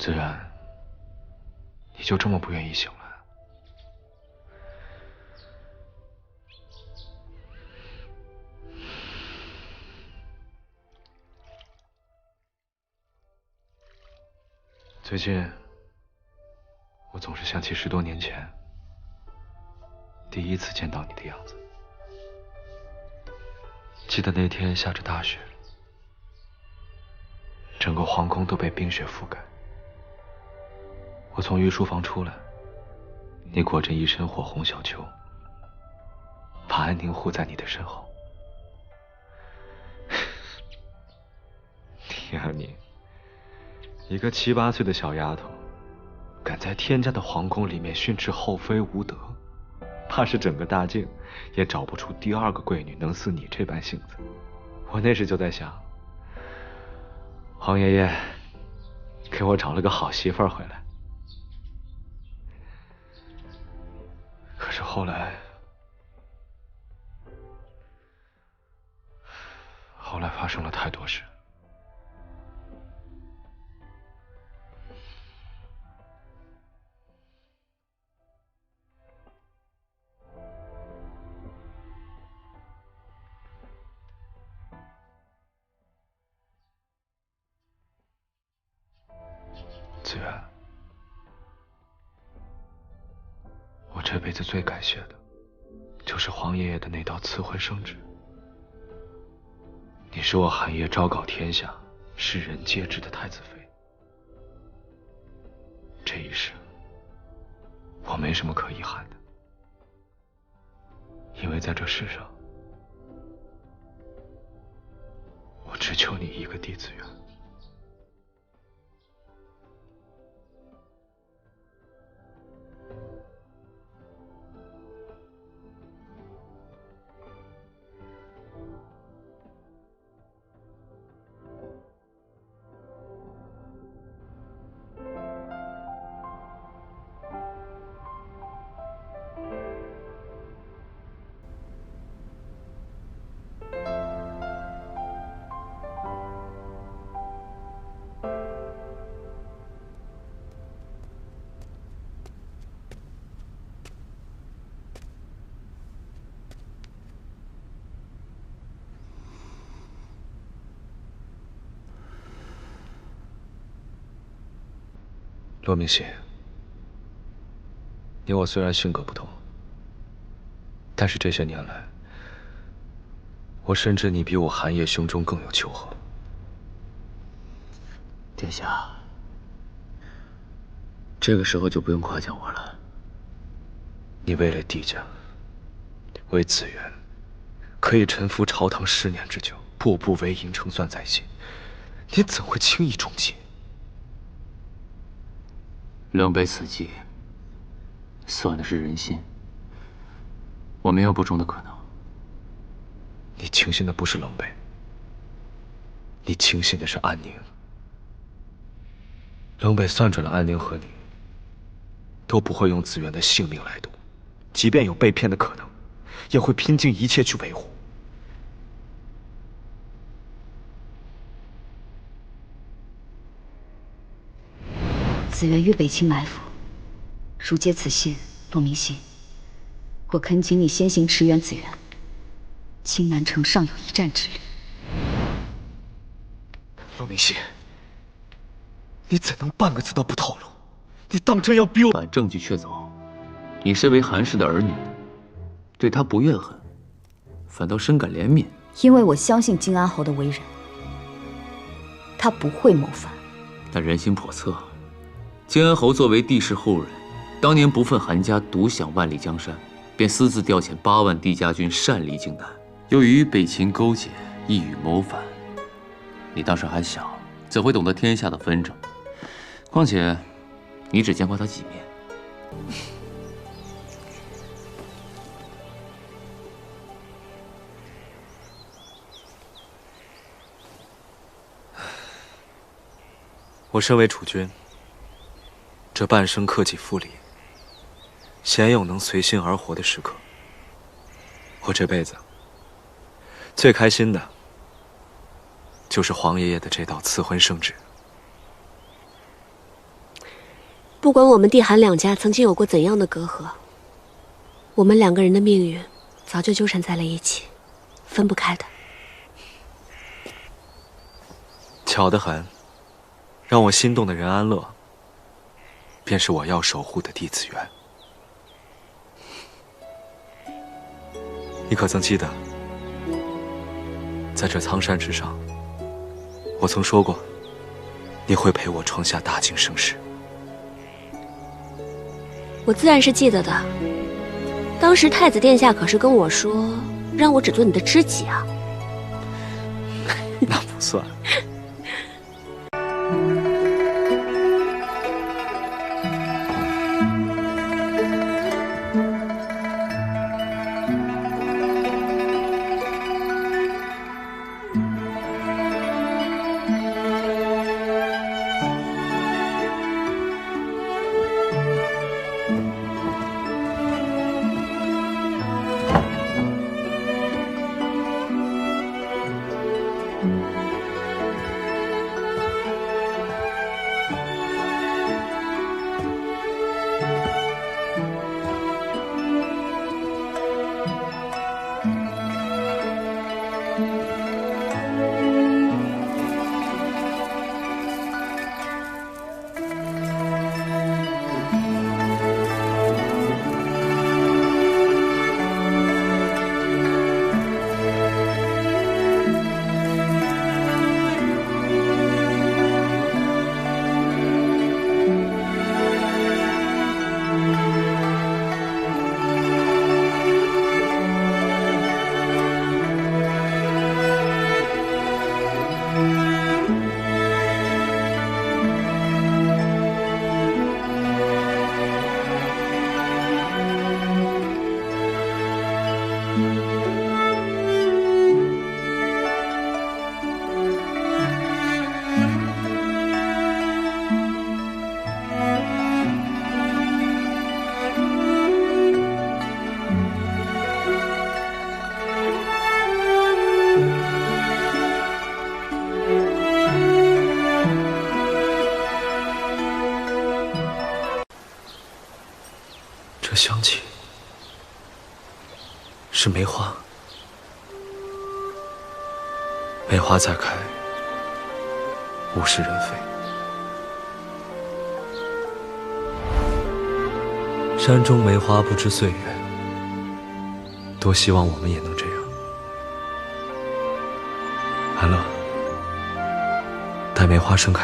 自然，你就这么不愿意醒来？最近，我总是想起10多年前第一次见到你的样子。记得那天下着大雪，整个皇宫都被冰雪覆盖。我从御书房出来，你裹着一身火红小裘，把安宁护在你的身后。你啊你，一个7、8岁的小丫头，敢在天家的皇宫里面训斥后妃无德，怕是整个大晋也找不出第2个贵女能似你这般性子。我那时就在想，皇爷爷给我找了个好媳妇儿回来。可是后来发生了太多事。子源，我这辈子最感谢的，就是皇爷爷的那道赐婚圣旨。你是我韩爷昭告天下、世人皆知的太子妃。这一世，我没什么可遗憾的，因为在这世上，我只求你一个弟子缘。骆明熙，你我虽然性格不同，但是这些年来，我深知你比我韩爷胸中更有求和。殿下，这个时候就不用夸奖我了。你为了帝家，为子源，可以臣服朝堂10年之久，步步为营，胜算在先，你怎会轻易中计？冷北此计，算的是人心。我没有不忠的可能。你轻信的不是冷北，你轻信的是安宁。冷北算准了安宁和你都不会用子源的性命来赌，即便有被骗的可能，也会拼尽一切去维护。子源于北清埋伏，如接此信，骆明熙，我恳请你先行驰援子源。青南城尚有一战之虑。骆明熙，你怎能半个字都不透露？你当真要逼我把证据确凿？你身为韩氏的儿女，对他不怨恨，反倒深感怜悯。因为我相信金安侯的为人，他不会谋反。但人心叵测。金安侯作为帝室后人，当年不忿韩家独享万里江山，便私自调遣8万帝家军擅离荆南，又与北秦勾结，意欲谋反。你当时还小，怎会懂得天下的纷争？况且，你只见过他几面。我身为储君，这半生克己复礼，鲜有能随心而活的时刻。我这辈子最开心的，就是皇爷爷的这道赐婚圣旨。不管我们帝韩两家曾经有过怎样的隔阂，我们两个人的命运早就纠缠在了一起，分不开的。巧得很，让我心动的任安乐，便是我要守护的帝子元。你可曾记得，在这苍山之上，我曾说过，你会陪我闯下大晋盛世。我自然是记得的。当时太子殿下可是跟我说，让我只做你的知己啊。那不算。这香气是梅花，梅花再开，物是人非。山中梅花不知岁月，多希望我们也能这样。安乐，待梅花盛开